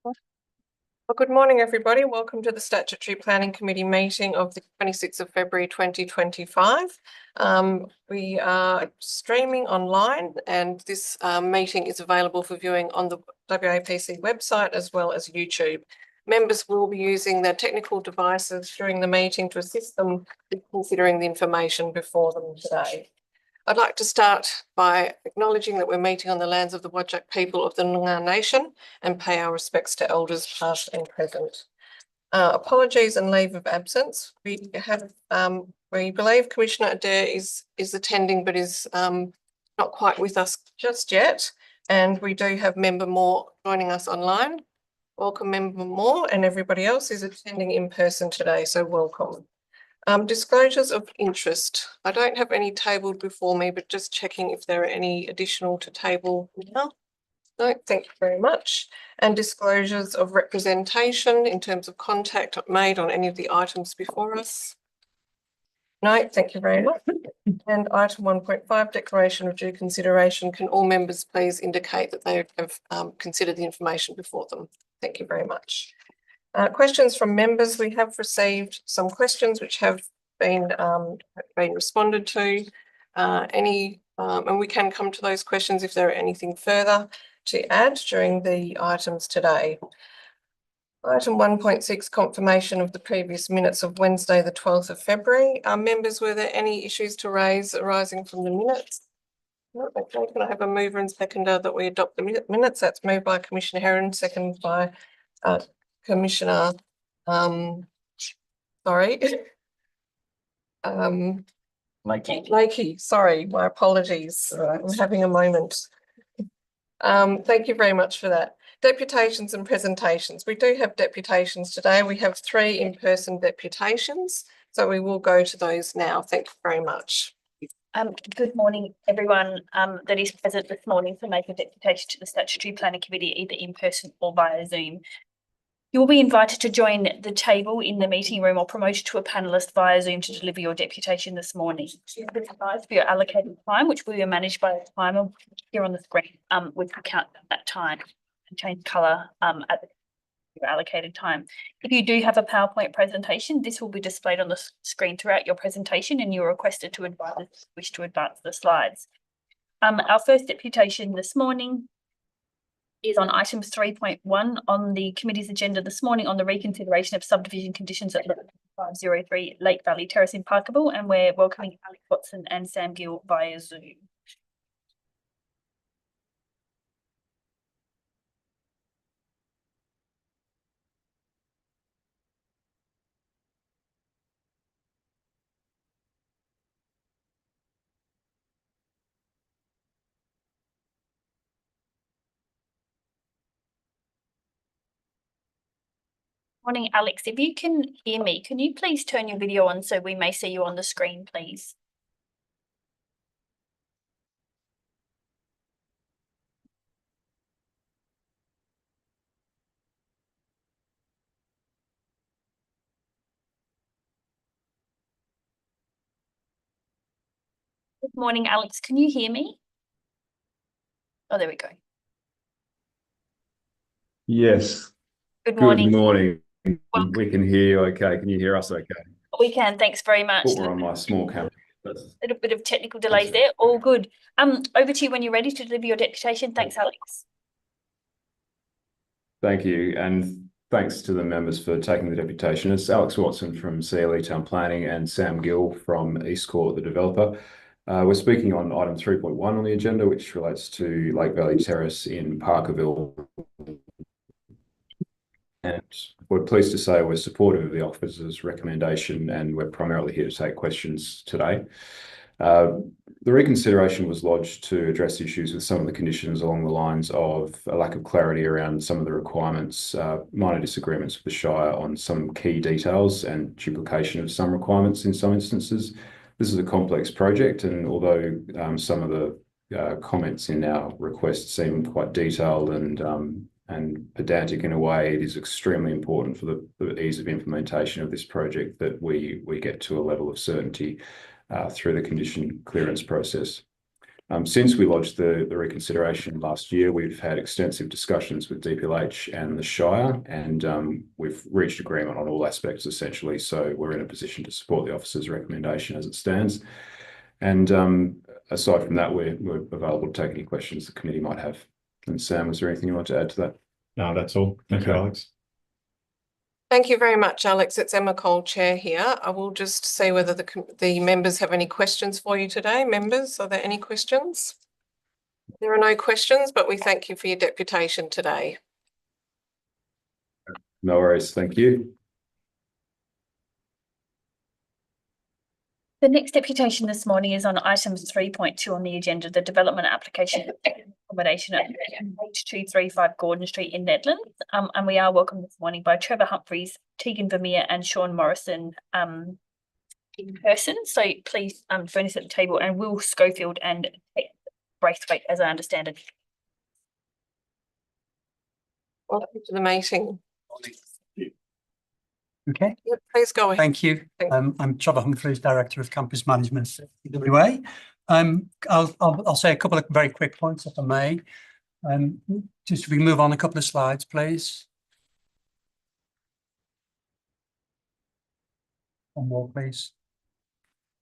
Well, good morning, everybody. Welcome to the Statutory Planning Committee meeting of the 26th of February 2025. We are streaming online, and this meeting is available for viewing on the WAPC website as well as YouTube. Members will be using their technical devices during the meeting to assist them in considering the information before them today. I'd like to start by acknowledging that we're meeting on the lands of the Whadjuk people of the Noongar Nation and pay our respects to elders past and present. Apologies and leave of absence. We believe Commissioner Adair is attending but is not quite with us just yet, and we do have Member Moore joining us online. Welcome, Member Moore, and everybody else is attending in person today, so welcome. Disclosures of interest. I don't have any tabled before me, but just checking if there are any additional to table now. No, thank you very much. And disclosures of representation in terms of contact made on any of the items before us. No, thank you very much. And item 1.5, declaration of due consideration. Can all members please indicate that they have considered the information before them? Thank you very much. Questions from members. We have received some questions which have been responded to. And we can come to those questions if there are anything further to add during the items today. Item 1.6, confirmation of the previous minutes of Wednesday, the 12th of February. Members, were there any issues to raise arising from the minutes? No, okay. Can I have a mover and seconder that we adopt the minutes? That's moved by Commissioner Heron, seconded by Commissioner, Lakey, sorry, my apologies. I'm having a moment. Thank you very much for that. Deputations and presentations. We do have deputations today. We have 3 in-person deputations, so we will go to those now. Thank you very much. Good morning, everyone that is present this morning to make a deputation to the Statutory Planning Committee, either in person or via Zoom. You will be invited to join the table in the meeting room or promoted to a panellist via Zoom to deliver your deputation this morning. For your allocated time, which will be managed by a timer here on the screen, which will count that time and change colour at your allocated time. If you do have a PowerPoint presentation, this will be displayed on the screen throughout your presentation, and you're requested to wish to advance the slides. Our first deputation this morning is on item 3.1 on the committee's agenda this morning on the reconsideration of subdivision conditions at 503 Lake Valley Terrace in Parkerville, and we're welcoming Alex Watson and Sam Gill via Zoom. Morning, Alex. If you can hear me, can you please turn your video on so we may see you on the screen, please? Good morning, Alex. Can you hear me? Oh, there we go. Yes. Good morning. Good morning. We can hear you okay. Can you hear us okay? We can. Thanks very much. We're on my small camera. A little bit of technical delays there. All good. Over to you when you're ready to deliver your deputation. Thanks, Alex. Thank you, and thanks to the members for taking the deputation. It's Alex Watson from CLE Town Planning and Sam Gill from East Court, the developer. We're speaking on item 3.1 on the agenda, which relates to Lake Valley Terrace in Parkerville. And we're pleased to say we're supportive of the officer's recommendation, and we're primarily here to take questions today. The reconsideration was lodged to address issues with some of the conditions along the lines of a lack of clarity around some of the requirements, minor disagreements with the Shire on some key details, and duplication of some requirements in some instances. This is a complex project, and although some of the comments in our request seem quite detailed and pedantic in a way, it is extremely important for the ease of implementation of this project that we get to a level of certainty through the condition clearance process. Since we lodged the reconsideration last year, we've had extensive discussions with DPLH and the Shire, and we've reached agreement on all aspects essentially. So we're in a position to support the officer's recommendation as it stands. And aside from that, we're available to take any questions the committee might have. And Sam, was there anything you want to add to that? No, that's all. Thank you, Alex. Thank you very much, Alex. It's Emma Cole, Chair here. I will just see whether the members have any questions for you today. Members, are there any questions? There are no questions, but we thank you for your deputation today. No worries. Thank you. The next deputation this morning is on item 3.2 on the agenda, the development application accommodation at H235 Gordon Street in Nedlands. And we are welcomed this morning by Trevor Humphreys, Tegan Vermeer and Sean Morrison in person. So please join us at the table, and Will Schofield and Braithwaite, as I understand it. Welcome to the meeting. Okay, Yep, please go ahead. thank you. I'm Trevor Humphreys, Director of Campus Management at CWA. I'll say a couple of very quick points, if I may. Just if we move on a couple of slides, please. One more, please.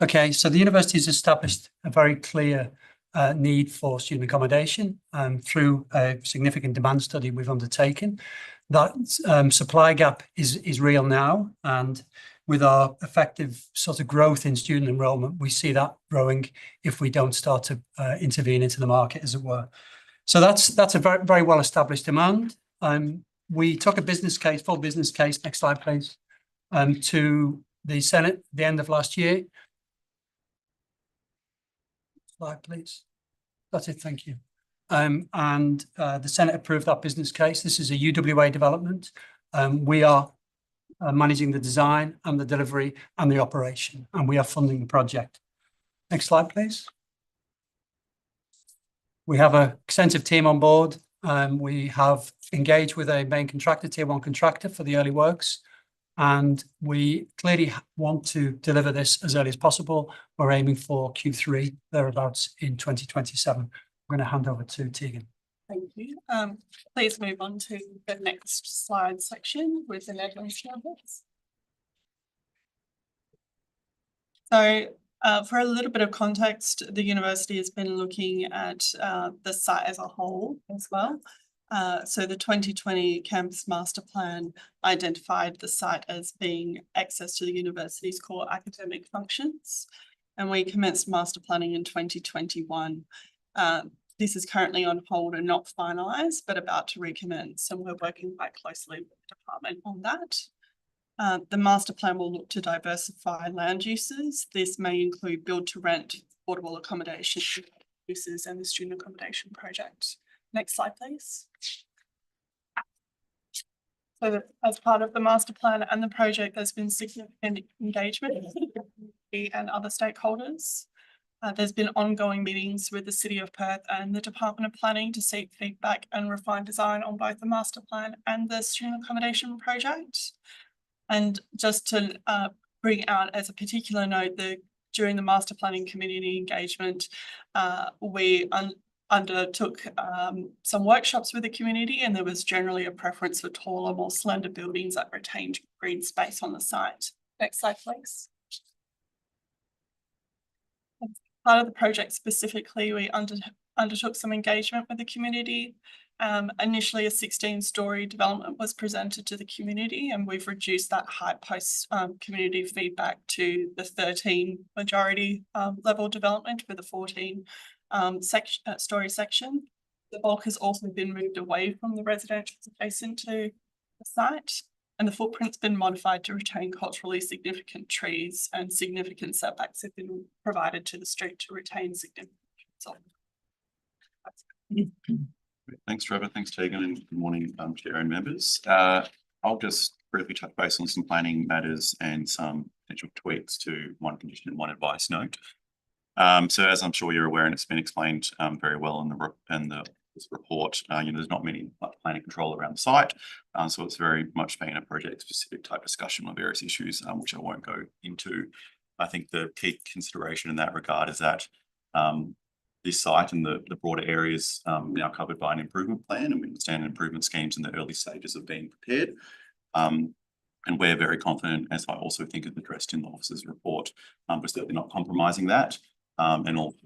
Okay, so the university has established a very clear need for student accommodation through a significant demand study we've undertaken. That supply gap is real now, and with our effective sort of growth in student enrolment, we see that growing if we don't start to intervene into the market, as it were. So that's a very, very well established demand. We took a business case, full business case, next slide please, to the Senate at the end of last year. Slide please. That's it, thank you. And the Senate approved that business case. This is a UWA development. We are managing the design and the delivery and the operation, and we are funding the project. Next slide, please. We have an extensive team on board. We have engaged with a main contractor, tier 1 contractor for the early works, and we clearly want to deliver this as early as possible. We're aiming for Q3, thereabouts, in 2027. I'm going to hand over to Tegan. Thank you. Please move on to the next slide section with the Nedlands numbers. So for a little bit of context, the university has been looking at the site as a whole as well. So the 2020 campus master plan identified the site as being access to the university's core academic functions, and we commenced master planning in 2021. This is currently on hold and not finalised, but about to recommence, and we're working quite closely with the department on that. The master plan will look to diversify land uses. This may include build to rent, affordable accommodation uses, and the student accommodation project. Next slide, please. So as part of the master plan and the project, there's been significant engagement and other stakeholders. There's been ongoing meetings with the City of Perth and the Department of Planning to seek feedback and refine design on both the master plan and the student accommodation project. And just to bring out as a particular note, during the master planning community engagement, we undertook some workshops with the community, and there was generally a preference for taller, more slender buildings that retained green space on the site. Next slide, please. Part of the project specifically, we undertook some engagement with the community. Initially, a 16-storey development was presented to the community, and we've reduced that height post community feedback to the 13 majority level development with a 14 storey section. The bulk has also been moved away from the residential adjacent to the site, and the footprint's been modified to retain culturally significant trees, and significant setbacks have been provided to the street to retain significant. Thanks, Trevor. Thanks, Tegan, and good morning, Chair and members. I'll just briefly touch base on some planning matters and some potential tweaks to one condition and one advice note. So as I'm sure you're aware, and it's been explained very well in this report, there's not many planning control around the site, so it's very much been a project-specific type discussion on various issues, which I won't go into. I think the key consideration in that regard is that this site and the broader areas now covered by an improvement plan, and we understand improvement schemes in the early stages of being prepared. And we're very confident, as I also think is addressed in the officer's report, we're certainly not compromising that, and also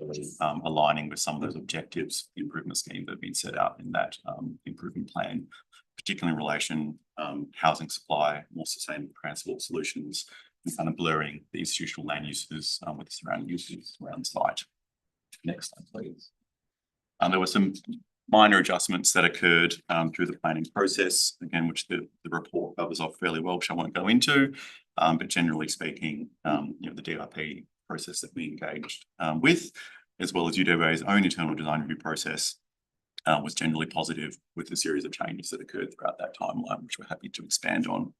aligning with some of those objectives, improvement scheme that have been set out in that improvement plan, particularly in relation housing supply, more sustainable transport solutions, and kind of blurring the institutional land uses with the surrounding uses around site. Next slide, please. There were some minor adjustments that occurred through the planning process, again, which the report covers off fairly well, which I won't go into. But generally speaking, the DRP process that we engaged with, as well as UWA's own internal design review process, was generally positive with a series of changes that occurred throughout that timeline, which we're happy to expand on.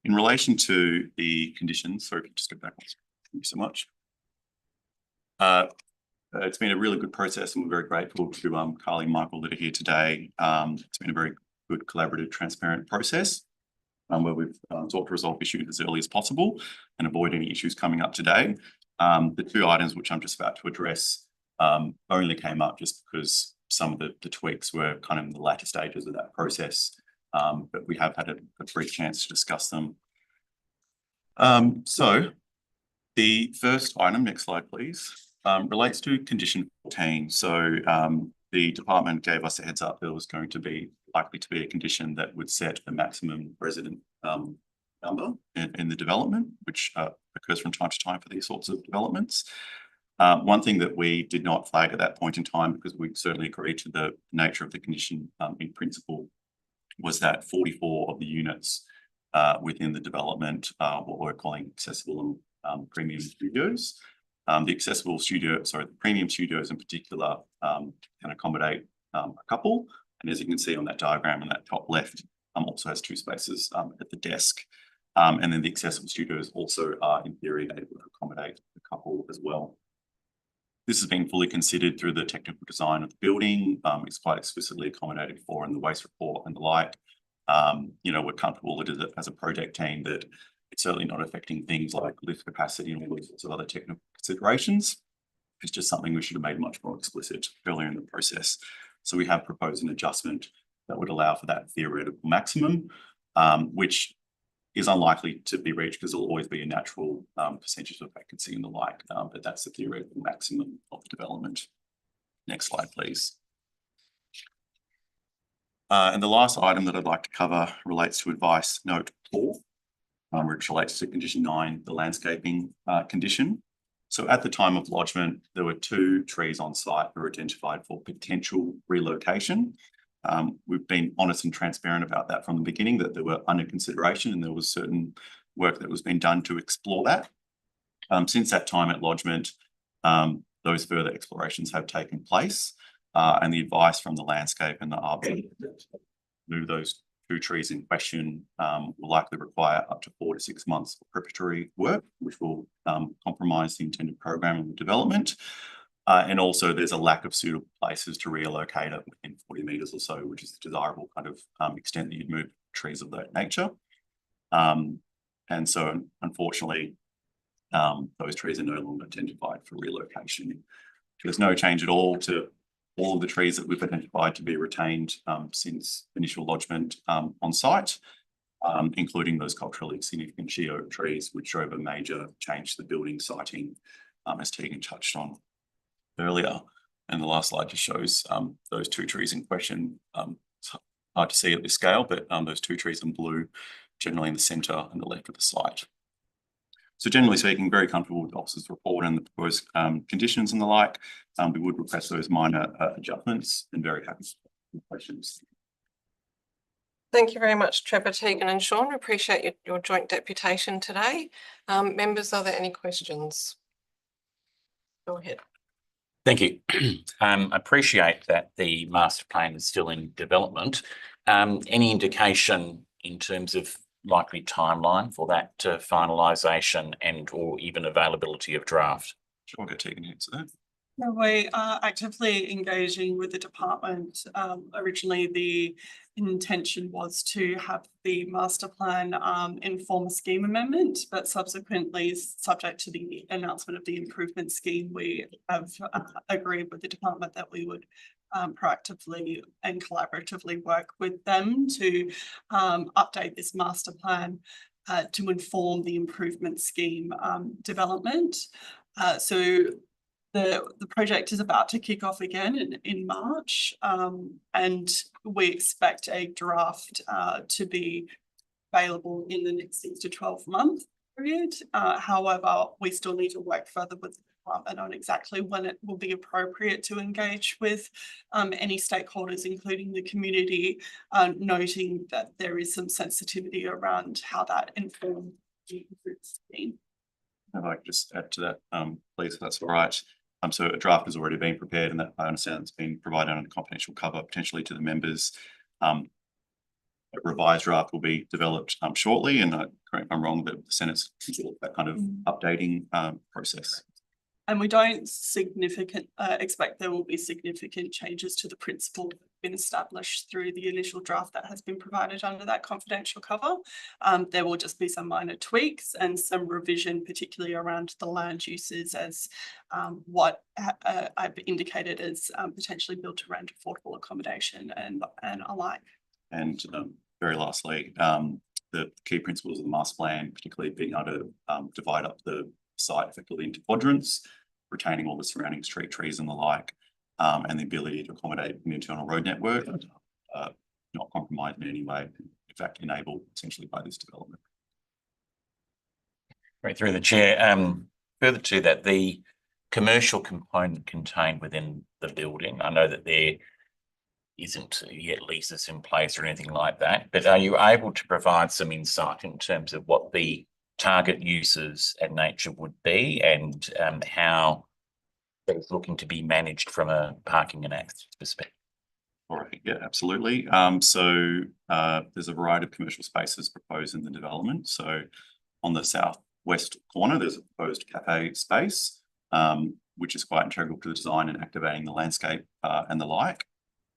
In relation to the conditions, sorry if you just go backwards. Thank you so much. It's been a really good process, and we're very grateful to Carly and Michael that are here today. It's been a very good, collaborative, transparent process where we've sought to resolve issues as early as possible and avoid any issues coming up today. The two items which I'm just about to address only came up just because some of the tweaks were kind of in the latter stages of that process, but we have had a brief chance to discuss them. So the first item, next slide, please. Relates to condition 14. So the department gave us a heads up there was going to be likely to be a condition that would set the maximum resident number in the development, which occurs from time to time for these sorts of developments. One thing that we did not flag at that point in time, because we certainly agreed to the nature of the condition in principle, was that 44 of the units within the development, what we're calling accessible and premium studios. The premium studios in particular can accommodate a couple. And as you can see on that diagram in that top left, also has 2 spaces at the desk. And then the accessible studios also are in theory able to accommodate a couple as well. This has been fully considered through the technical design of the building. It's quite explicitly accommodated for in the waste report and the like. We're comfortable as a project team that it's certainly not affecting things like lift capacity and all those sorts of other technical considerations. It's just something we should have made much more explicit earlier in the process. So we have proposed an adjustment that would allow for that theoretical maximum, which is unlikely to be reached because there'll always be a natural percentage of vacancy and the like, but that's the theoretical maximum of the development. Next slide, please. And the last item that I'd like to cover relates to advice note 4. Which relates to condition 9, the landscaping condition. So at the time of lodgement, there were 2 trees on site that were identified for potential relocation. We've been honest and transparent about that from the beginning, that they were under consideration and there was certain work that was being done to explore that. Since that time at lodgement, those further explorations have taken place, and the advice from the landscape and the RB move those 2 trees in question will likely require up to 4 to 6 months of preparatory work, which will compromise the intended program and development. And also there's a lack of suitable places to relocate it within 40 metres or so, which is the desirable kind of extent that you'd move trees of that nature. And so unfortunately, those trees are no longer identified for relocation. There's no change at all to all of the trees that we've identified to be retained since initial lodgement on site, including those culturally significant she oak trees, which drove a major change to the building siting, as Tegan touched on earlier. And the last slide just shows those 2 trees in question. It's hard to see at this scale, but those 2 trees in blue, generally in the centre and the left of the site. So generally speaking, very comfortable with the officer's report and the proposed conditions and the like. We would request those minor adjustments and very happy with questions. Thank you very much, Trevor, Tegan and Sean. Appreciate your joint deputation today. Members, are there any questions? Go ahead. Thank you. Appreciate that the master plan is still in development. Any indication in terms of likely timeline for that finalisation and or even availability of draft? Sure, I'll get Tegan to answer that. No, we are actively engaging with the department. Originally, the intention was to have the master plan inform a scheme amendment, but subsequently, subject to the announcement of the improvement scheme, we have agreed with the department that we would proactively and collaboratively work with them to update this master plan to inform the improvement scheme development. So the project is about to kick off again in March, and we expect a draft to be available in the next 6 to 12 month period. However, we still need to work further with the department on exactly when it will be appropriate to engage with any stakeholders, including the community, noting that there is some sensitivity around how that informs the scheme. I'd like to just add to that, please, if that's all right. So a draft has already been prepared, and that I understand it's been provided on a confidential cover potentially to the members. A revised draft will be developed shortly, and correct me if I'm wrong, but the Senate's that kind of updating process. And we don't expect there will be significant changes to the principle that have been established through the initial draft that has been provided under that confidential cover. There will just be some minor tweaks and some revision, particularly around the land uses as what I've indicated as potentially built around affordable accommodation and alike. And very lastly, the key principles of the master plan, particularly being able to divide up the site effectively into quadrants, retaining all the surrounding street trees and the like, and the ability to accommodate an internal road network, not compromised in any way, in fact, enabled essentially by this development. Right, through the chair, further to that, the commercial component contained within the building, I know that there isn't yet leases in place or anything like that, but are you able to provide some insight in terms of what the target uses and nature would be, and how it's looking to be managed from a parking and access perspective? All right, yeah, absolutely. So there's a variety of commercial spaces proposed in the development. So on the southwest corner, there's a proposed cafe space, which is quite integral to the design and activating the landscape and the like.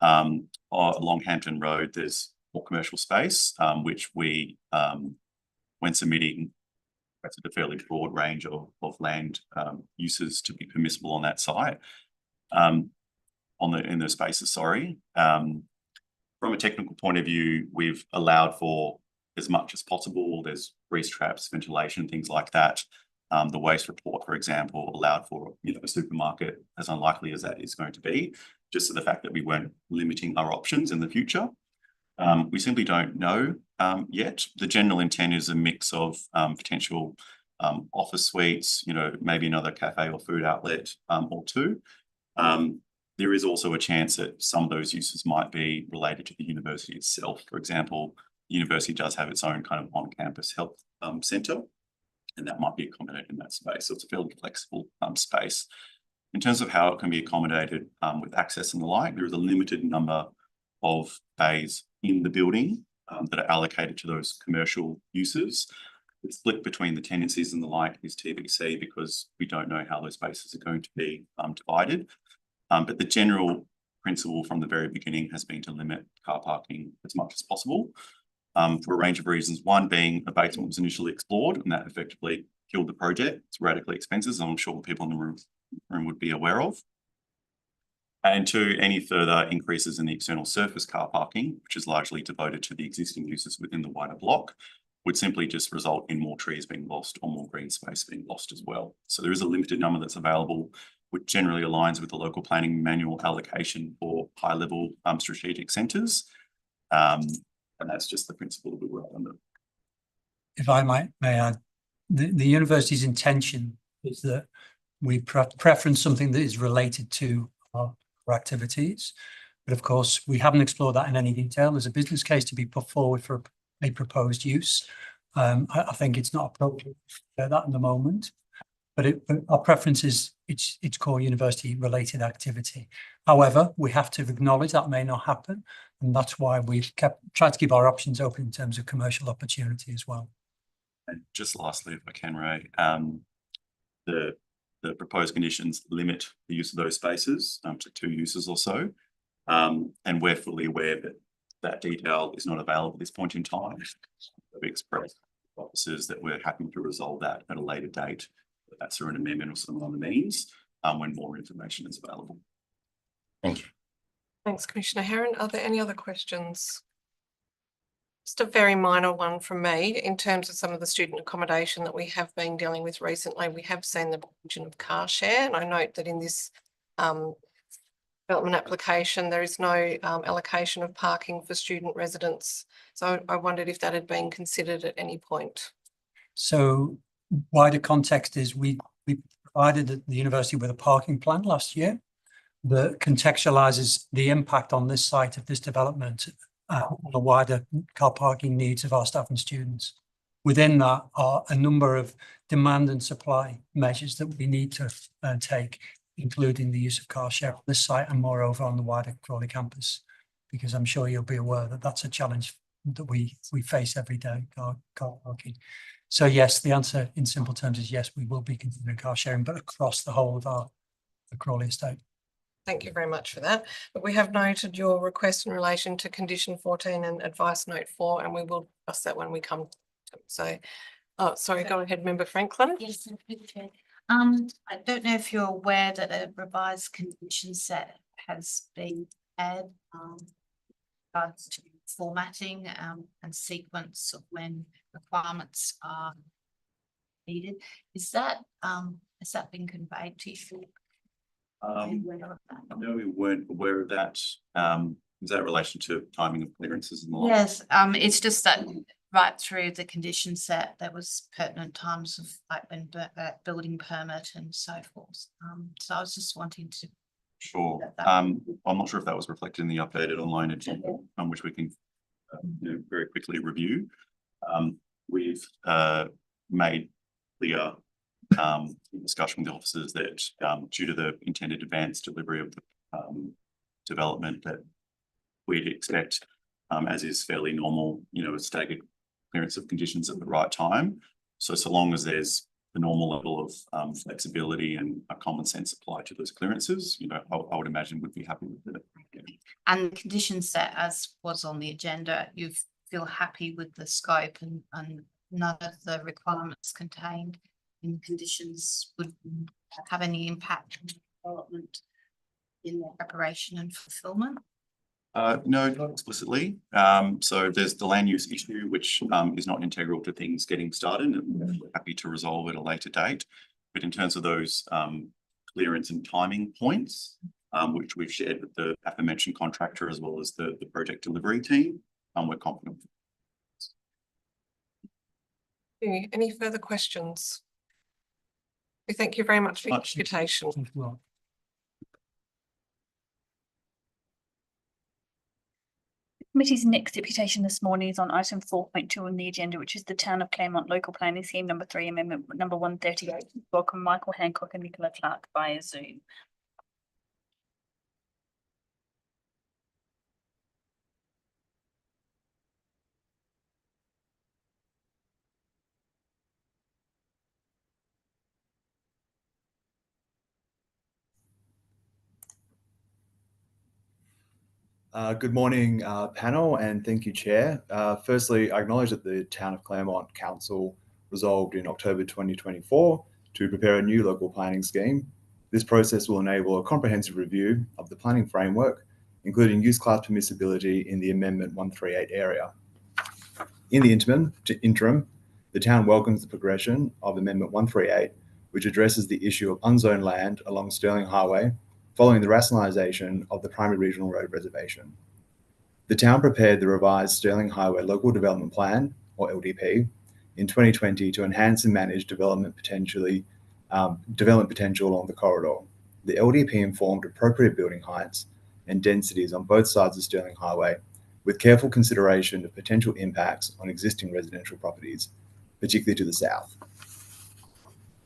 Along Hampton Road, there's more commercial space, which we, when submitting, a fairly broad range of land uses to be permissible on that site, in those spaces, sorry. From a technical point of view, we've allowed for as much as possible. There's grease traps, ventilation, things like that. The waste report, for example, allowed for a supermarket, as unlikely as that is going to be, just to the fact that we weren't limiting our options in the future. We simply don't know yet. The general intent is a mix of potential office suites, maybe another cafe or food outlet or two. There is also a chance that some of those uses might be related to the university itself. For example, the university does have its own kind of on-campus health centre, and that might be accommodated in that space. So it's a fairly flexible space. In terms of how it can be accommodated with access and the like, there is a limited number of bays in the building that are allocated to those commercial uses. The split between the tenancies and the like is TBC, because we don't know how those spaces are going to be divided. But the general principle from the very beginning has been to limit car parking as much as possible, for a range of reasons. One being abatement was initially explored, and that effectively killed the project. It's radically expensive, as I'm sure people in the room would be aware of. And two, any further increases in the external surface car parking, which is largely devoted to the existing uses within the wider block, would simply just result in more trees being lost or more green space being lost as well. So there is a limited number that's available, which generally aligns with the local planning manual allocation for high-level strategic centres. And that's just the principle that we work under. If I may add, the university's intention is that we preference something that is related to our activities. But of course, we haven't explored that in any detail. There's a business case to be put forward for a proposed use. I think it's not appropriate to share that in the moment, but our preference is its core university related activity. However, we have to acknowledge that may not happen, and that's why we've tried to keep our options open in terms of commercial opportunity as well. And just lastly, if I can, Ray, the the proposed conditions limit the use of those spaces to 2 uses or so. And we're fully aware that that detail is not available at this point in time. We've expressed to officers that we're happy to resolve that at a later date. That's through an amendment or some other means when more information is available. Thank you. Thanks, Commissioner Herron. Are there any other questions? Just a very minor one from me. In terms of some of the student accommodation that we have been dealing with recently, we have seen the provision of car share, and I note that in this development application, there is no allocation of parking for student residents. So I wondered if that had been considered at any point. So wider context is we provided the university with a parking plan last year that contextualizes the impact on this site of this development on the wider car parking needs of our staff and students. Within that are a number of demand and supply measures that we need to take, including the use of car share on this site and moreover on the wider Crawley campus, because I'm sure you'll be aware that that's a challenge that we face every day, car parking. So yes, the answer in simple terms is yes, we will be considering car sharing, but across the whole of the Crawley estate. Thank you very much for that. But we have noted your request in relation to condition 14 and advice note 4, and we will discuss that when we come to it. So, oh, sorry, go ahead, Member Franklin. Yes, thank you, Chair. I don't know if you're aware that a revised condition set has been added regards to formatting and sequence of when requirements are needed. Is that has that been conveyed to you? No, we weren't aware of that. Is that in relation to timing of clearances and the like? Yes, it's just that right through the condition set, there was pertinent times of like when building permit and so forth. So I was just wanting to. Sure. I'm not sure if that was reflected in the updated online agenda, which we can very quickly review. We've made clear in discussion with the officers that due to the intended advanced delivery of the development, that we'd expect, as is fairly normal, a staggered clearance of conditions at the right time. So long as there's the normal level of flexibility and a common sense applied to those clearances, I would imagine would be happy with it. Yeah. And the condition set as was on the agenda, you feel happy with the scope and none of the requirements contained in conditions would have any impact on development in their preparation and fulfillment? No, not explicitly. So there's the land use issue, which is not integral to things getting started, and we're happy to resolve at a later date. But in terms of those clearance and timing points, which we've shared with the aforementioned contractor as well as the project delivery team, we're confident. Any further questions? We thank you very much for your invitation. Thank you all. Committee's next deputation this morning is on item 4.2 on the agenda, which is the Town of Claremont Local Planning Scheme number 3, amendment number 138. Welcome Michael Hancock and Nicola Clark via Zoom. Good morning, panel, and thank you, Chair. Firstly, I acknowledge that the Town of Claremont Council resolved in October 2024 to prepare a new local planning scheme. This process will enable a comprehensive review of the planning framework, including use class permissibility in the Amendment 138 area. In the interim, the town welcomes the progression of Amendment 138, which addresses the issue of unzoned land along Stirling Highway following the rationalisation of the Primary Regional Road Reservation. The town prepared the revised Stirling Highway Local Development Plan, or LDP, in 2020 to enhance and manage development potential along the corridor. The LDP informed appropriate building heights and densities on both sides of Stirling Highway, with careful consideration of potential impacts on existing residential properties, particularly to the south.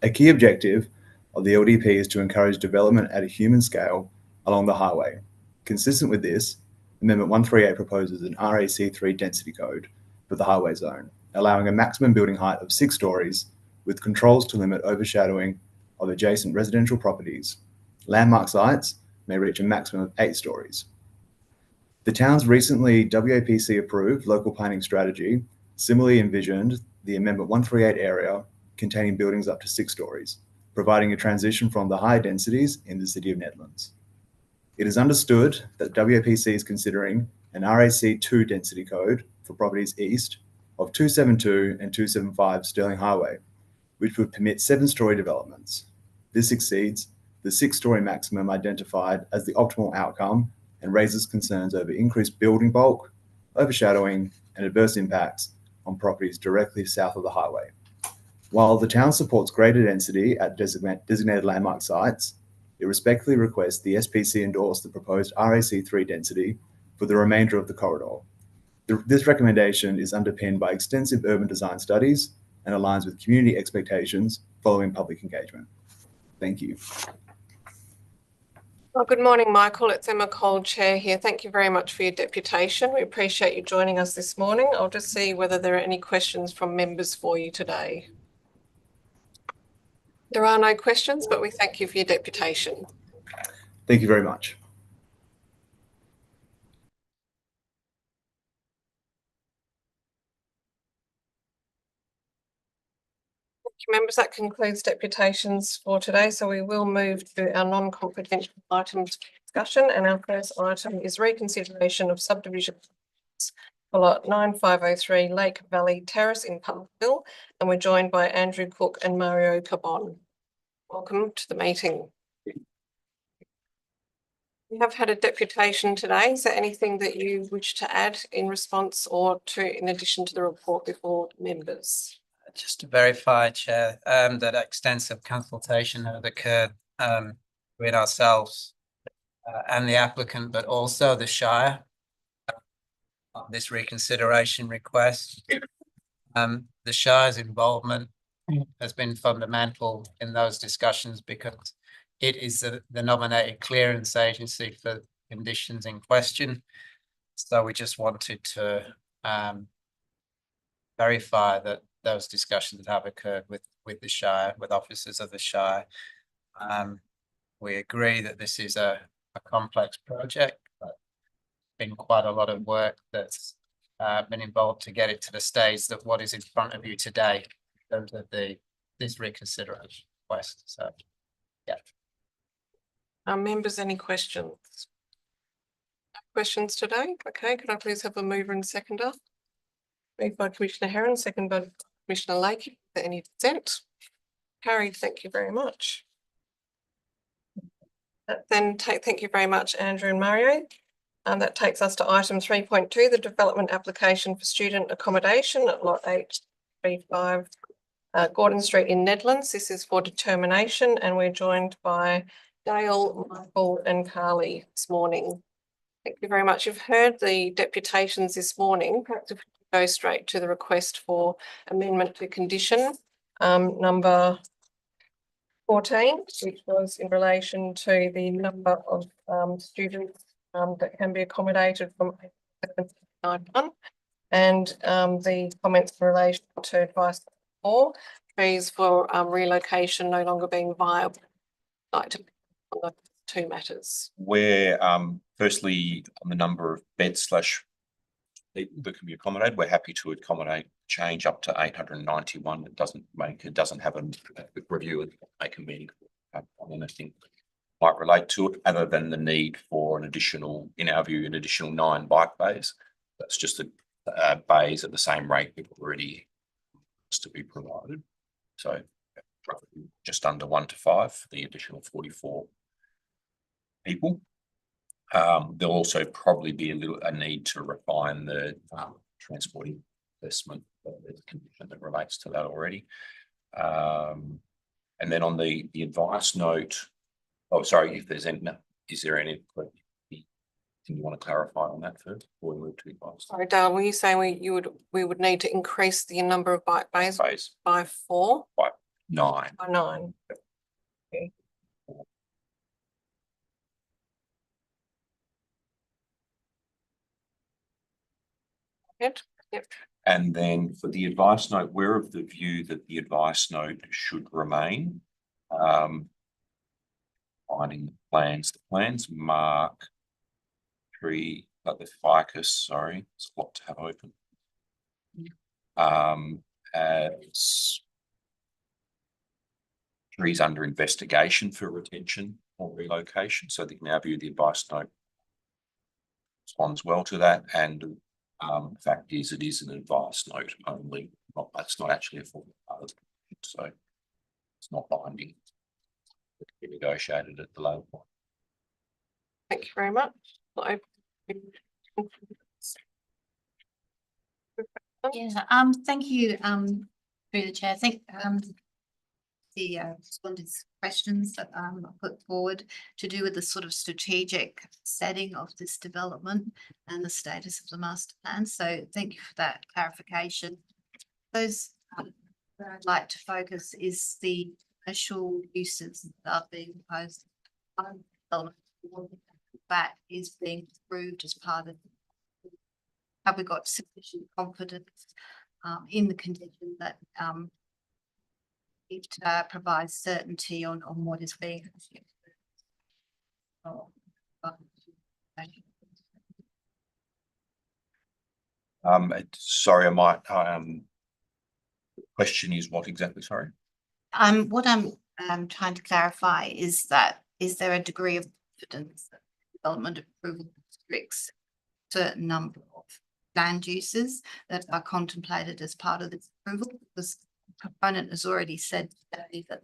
A key objective of the LDP is to encourage development at a human scale along the highway. Consistent with this, Amendment 138 proposes an RAC3 density code for the highway zone, allowing a maximum building height of 6 stories with controls to limit overshadowing of adjacent residential properties. Landmark sites may reach a maximum of 8 stories. The town's recently WAPC approved local planning strategy similarly envisioned the Amendment 138 area containing buildings up to 6 stories, providing a transition from the high densities in the City of Nedlands. It is understood that WAPC is considering an RAC 2 density code for properties east of 272 and 275 Stirling Highway, which would permit 7-story developments. This exceeds the 6-story maximum identified as the optimal outcome and raises concerns over increased building bulk, overshadowing, and adverse impacts on properties directly south of the highway. While the town supports greater density at designated landmark sites, it respectfully requests the SPC endorse the proposed RAC 3 density for the remainder of the corridor. This recommendation is underpinned by extensive urban design studies and aligns with community expectations following public engagement. Thank you. Well, good morning, Michael. It's Emma Cole, Chair here. Thank you very much for your deputation. We appreciate you joining us this morning. I'll just see whether there are any questions from members for you today. There are no questions, but we thank you for your deputation. Thank you very much. Members, that concludes deputations for today. So we will move to our non-confidential items for discussion. And our first item is reconsideration of subdivision for lot 9503 Lake Valley Terrace in Parkville. And we're joined by Andrew Cook and Mario Cabon. Welcome to the meeting. We have had a deputation today. Is there anything that you wish to add in response or in addition to the report before members? Just to verify, Chair, that extensive consultation has occurred with ourselves and the applicant, but also the Shire on this reconsideration request. The Shire's involvement has been fundamental in those discussions because it is the nominated clearance agency for conditions in question. So we just wanted to verify that those discussions have occurred with the Shire, with officers of the Shire. We agree that this is a complex project, but been quite a lot of work that's been involved to get it to the stage that what is in front of you today in terms of this reconsideration request. So, yeah. Members, any questions? Questions today? Okay, could I please have a mover and seconder? Moved by Commissioner Herron, second by Commissioner Lake. Is there any dissent? Carried. Thank you very much. Thank you very much, Andrew and Mario. That takes us to item 3.2, the development application for student accommodation at lot 835 Gordon Street in Nedlands. This is for determination, and we're joined by Dale, Michael and Carly this morning. Thank you very much. You've heard the deputations this morning. Perhaps if we go straight to the request for amendment to condition number 14, which was in relation to the number of students that can be accommodated from 891, and the comments in relation to advice 4, fees for relocation no longer being viable. I'd like to on the two matters. Where firstly on the number of beds / people that can be accommodated, we're happy to accommodate change up to 891. It doesn't have a review and make a meaningful on anything might relate to it, other than the need for an additional, in our view, an additional 9 bike bays. That's just the bays at the same rate we've already to be provided. So roughly just under 1 to 5 for the additional 44 people. There'll also probably be a need to refine the transporting investment. There's a condition that relates to that already. And then on the advice note, oh, sorry, if there's any, is there any you want to clarify on that first before we move to advice? Sorry, Dale, were you saying we would need to increase the number of bike bays by 4? By 9. By 9. Okay. Yep. And then for the advice note, we're of the view that the advice note should remain. Finding the plans mark tree, the ficus, sorry, it's a lot to have open. As trees under investigation for retention or relocation, so they can now view the advice note responds well to that. And the fact is, it is an advice note only. It's not actually a formal part of it, so it's not binding. It can be negotiated at the lower point. Thank you very much. Yeah, thank you, through the chair. I think the respondents' questions that I put forward to do with the sort of strategic setting of this development and the status of the master plan. So thank you for that clarification. Those where I'd like to focus is the commercial uses that are being proposed. That is being approved as part of. Have we got sufficient confidence in the condition that it provides certainty on what is being achieved? Sorry, I might. The question is what exactly? Sorry. What I'm trying to clarify is that is there a degree of confidence that development approval restricts a certain number of land uses that are contemplated as part of this approval? Because the proponent has already said today that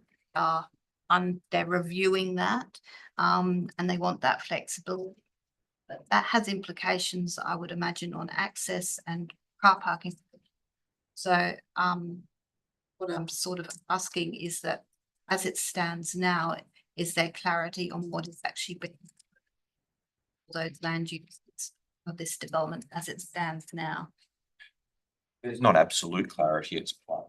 they're reviewing that and they want that flexibility. But that has implications, I would imagine, on access and car parking. So what I'm sort of asking is that as it stands now, is there clarity on what is actually being those land uses of this development as it stands now? There's not absolute clarity. It's quite,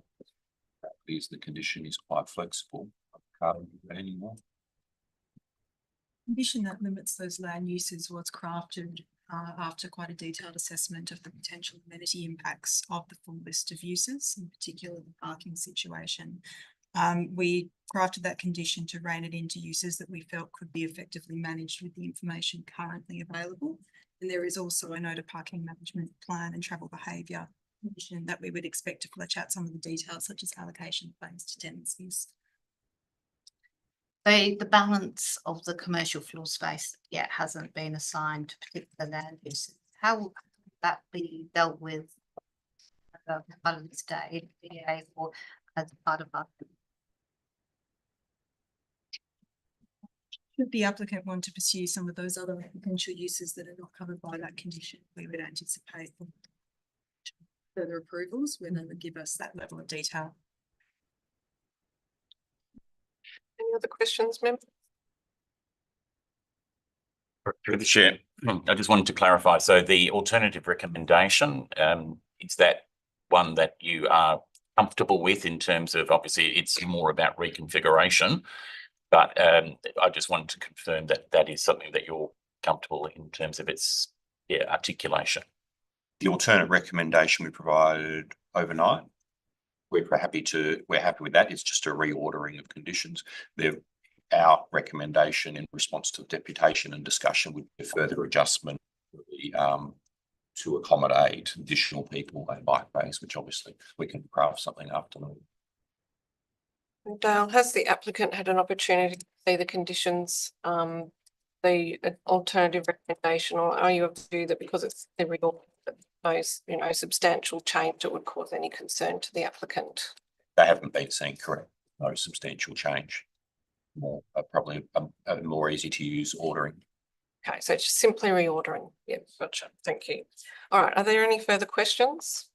the condition is quite flexible. I can't do anymore. Condition that limits those land uses was crafted after quite a detailed assessment of the potential amenity impacts of the full list of uses, in particular the parking situation. We crafted that condition to rein it into uses that we felt could be effectively managed with the information currently available. And there is also a note of parking management plan and travel behaviour condition that we would expect to flesh out some of the details, such as allocation plans to tenancies. The balance of the commercial floor space yet hasn't been assigned to particular land uses. How will that be dealt with as part of this day, or as part of our? Should the applicant want to pursue some of those other potential uses that are not covered by that condition, we would anticipate further approvals when they would give us that level of detail. Any other questions, members? Through the chair, I just wanted to clarify. So the alternative recommendation, is that one that you are comfortable with in terms of, obviously it's more about reconfiguration, but I just wanted to confirm that that is something that you're comfortable in terms of its articulation. The alternate recommendation we provided overnight, we're happy with that. It's just a reordering of conditions. Our recommendation in response to the deputation and discussion would be a further adjustment to accommodate additional people and bike lanes, which obviously we can craft something after that. Dale, has the applicant had an opportunity to see the conditions, the alternative recommendation, or are you of the view that because it's the real, no substantial change that would cause any concern to the applicant? They haven't been seen, correct. No substantial change. Probably a more easy to use ordering. Okay, so just simply reordering. Yep, gotcha. Thank you. All right, are there any further questions?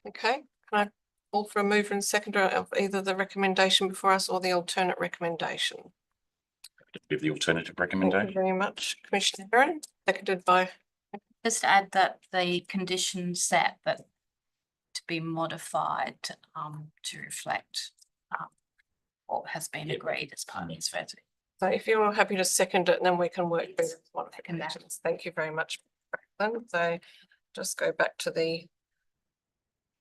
Okay, can I call for a mover and seconder of either the recommendation before us or the alternate recommendation? Give the alternative Thank recommendation. you very much, Commissioner Heron, seconded by. Just to add that the condition set that to be modified to reflect what has been agreed as part of this vote. So if you're happy to second it, then we can work through the modifications. Thank you very much. So just go back to the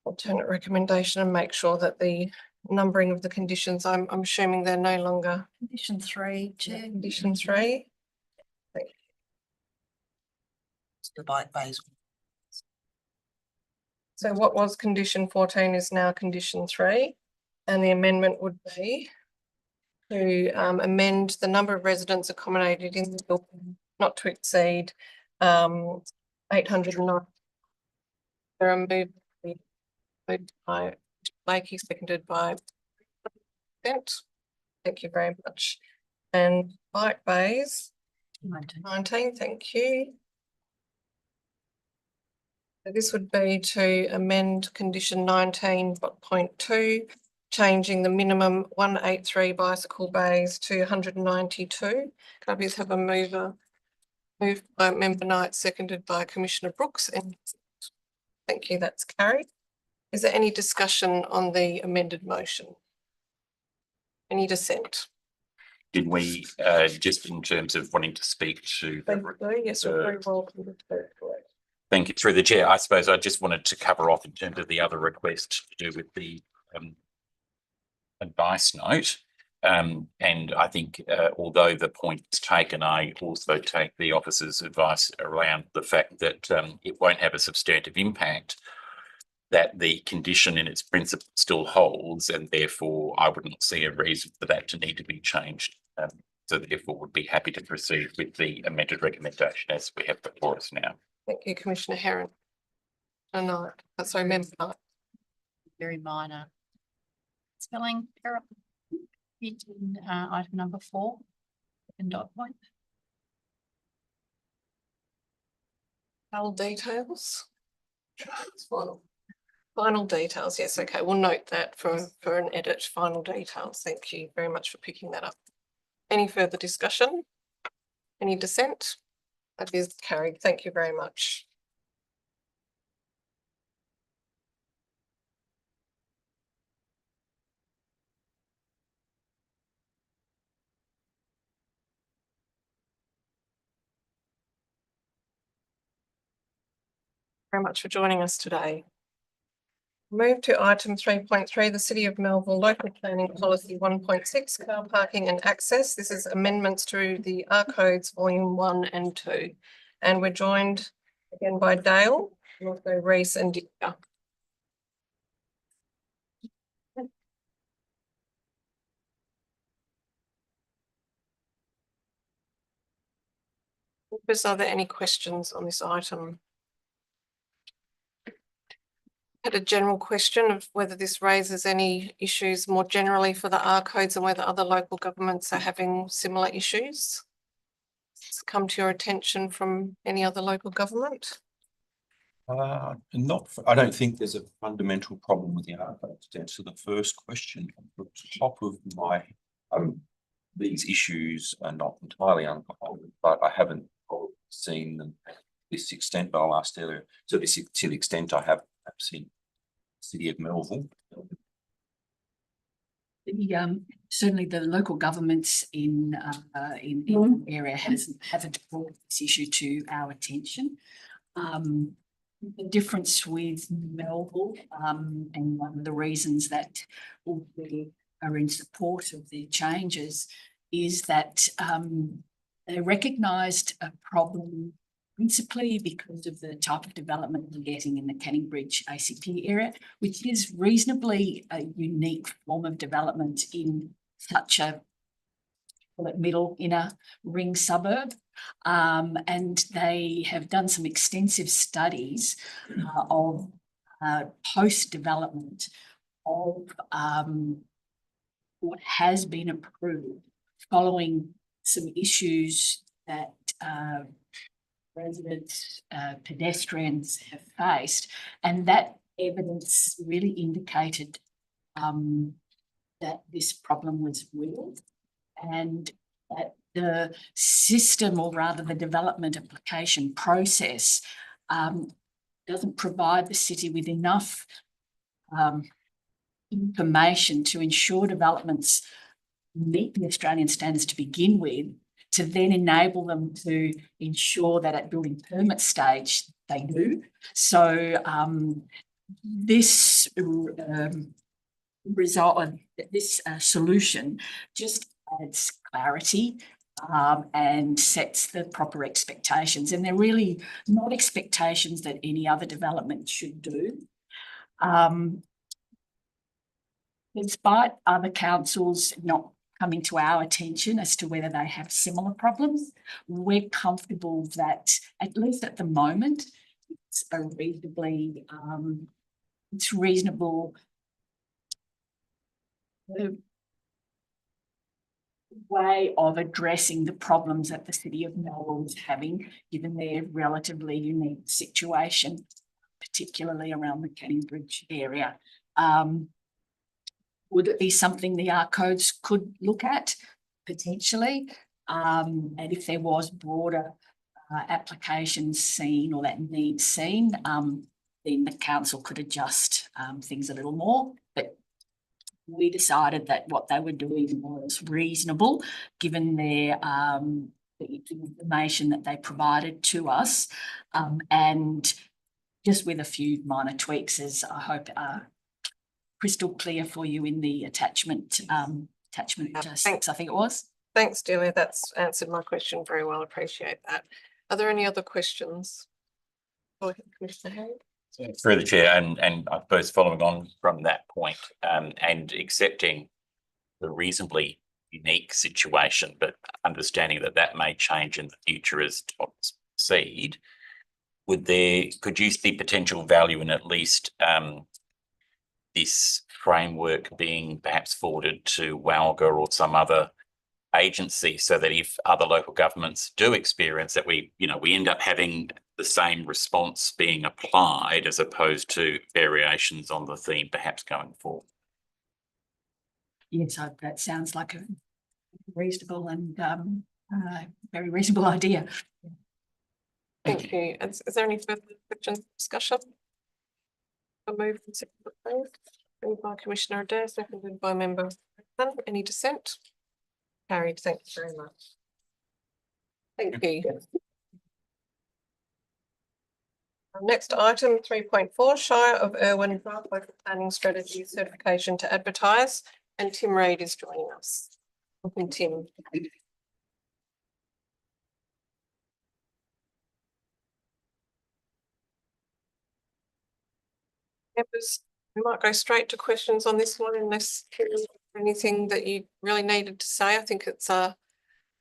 alternate recommendation and make sure that the numbering of the conditions. I'm assuming they're no longer Condition 3, Chair. condition 3. The bike bays. So what was condition 14 is now condition 3, and the amendment would be to amend the number of residents accommodated in the building not to exceed 809. Moved by Blakey, seconded by Bent. Thank you very much. And bike bays 19, thank you. So this would be to amend condition 19.2, changing the minimum 183 bicycle bays to 192. Can I please have a mover? Moved by Member Knight, seconded by Commissioner Brooks. And thank you, that's carried. Is there any discussion on the amended motion? Any dissent? Did we, just in terms of wanting to speak to Yes, we're very welcome to do it. thank you, through the chair. I suppose I just wanted to cover off in terms of the other request to do with the advice note. And I think although the point's taken, I also take the officer's advice around the fact that it won't have a substantive impact, that the condition in its principle still holds, and therefore I wouldn't see a reason for that to need to be changed. So therefore would be happy to proceed with the amended recommendation as we have before us now. Thank you, Commissioner Heron. No, sorry, Member Knight. Very minor spelling error. In item number 4, second dot point. Final details. Final details, yes, okay, we'll note that for an edit, final details. Thank you very much for picking that up. Any further discussion? Any dissent? That is carried. Thank you very much. Very much for joining us today. Move to item 3.3, the City of Melville Local Planning Policy 1.6, car parking and access. This is amendments to the R codes volume 1 and 2. And we're joined again by Dale, and also Reese and Dika. Are there any questions on this item? Had a general question of whether this raises any issues more generally for the R codes and whether other local governments are having similar issues. It's come to your attention from any other local government? I don't think there's a fundamental problem with the R codes. To answer the first question, at the top of my these issues are not entirely uncommon, but I haven't seen them to this extent. But I'll ask earlier. So this to the extent I have seen City of Melville. Certainly the local governments in the area haven't brought this issue to our attention. The difference with Melville, and one of the reasons that we are in support of the changes is that they recognised a problem principally because of the type of development we're getting in the Canning Bridge ACP area, which is reasonably a unique form of development in such a middle inner ring suburb. And they have done some extensive studies of post-development of what has been approved following some issues that residents, pedestrians have faced, and that evidence really indicated that this problem was real and that the system, or rather the development application process, doesn't provide the city with enough information to ensure developments meet the Australian standards to begin with, to then enable them to ensure that at building permit stage they do. So this result, this solution just adds clarity and sets the proper expectations. And they're really not expectations that any other development should do. Despite other councils not coming to our attention as to whether they have similar problems, we're comfortable that, at least at the moment, it's a reasonably, it's reasonable way of addressing the problems that the City of Melbourne is having, given their relatively unique situation, particularly around the Canning Bridge area. Would it be something the art codes could look at potentially? And if there was broader applications seen or that need seen, then the council could adjust things a little more. But we decided that what they were doing was reasonable, given their the information that they provided to us, and just with a few minor tweaks, as I hope crystal clear for you in the attachment, Thanks. I think it was. Thanks, Delia. That's answered my question very well. Appreciate that. Are there any other questions? Go ahead, Commissioner Hay. Through the chair, and I suppose following on from that point, and accepting the reasonably unique situation, but understanding that that may change in the future as topics proceed, could you see potential value in at least this framework being perhaps forwarded to WALGA or some other agency, so that if other local governments do experience that, we end up having the same response being applied as opposed to variations on the theme perhaps going forward? Yes, that sounds like a reasonable and very reasonable idea. Thank you. Is there any further questions, discussion? Moved and seconded, please. Moved by Commissioner Adair, seconded by Member Nunn. Any dissent? Carried. Thank you very much. Thank you. Next item 3.4, Shire of Irwin Draft Local Planning Strategy Certification to Advertise, and Tim Reid is joining us. Welcome, Tim. Members, we might go straight to questions on this one unless there's anything that you really needed to say. I think it's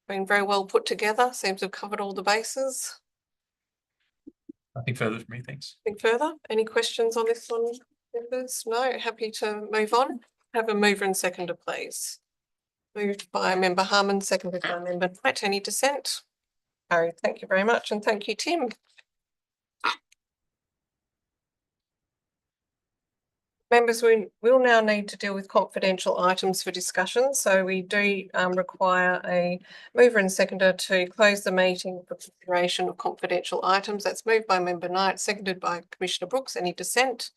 been very well put together. Seems to have covered all the bases. Nothing further from me, thanks. Anything further? Any questions on this one, members? No, happy to move on. Have a mover and seconder, please. Moved by Member Harmon, seconded by Member Knight. Any dissent? Carried. Thank you very much, and thank you, Tim. Members, we will now need to deal with confidential items for discussion. So we do require a mover and seconder to close the meeting for consideration of confidential items. That's moved by Member Knight, seconded by Commissioner Brooks. Any dissent?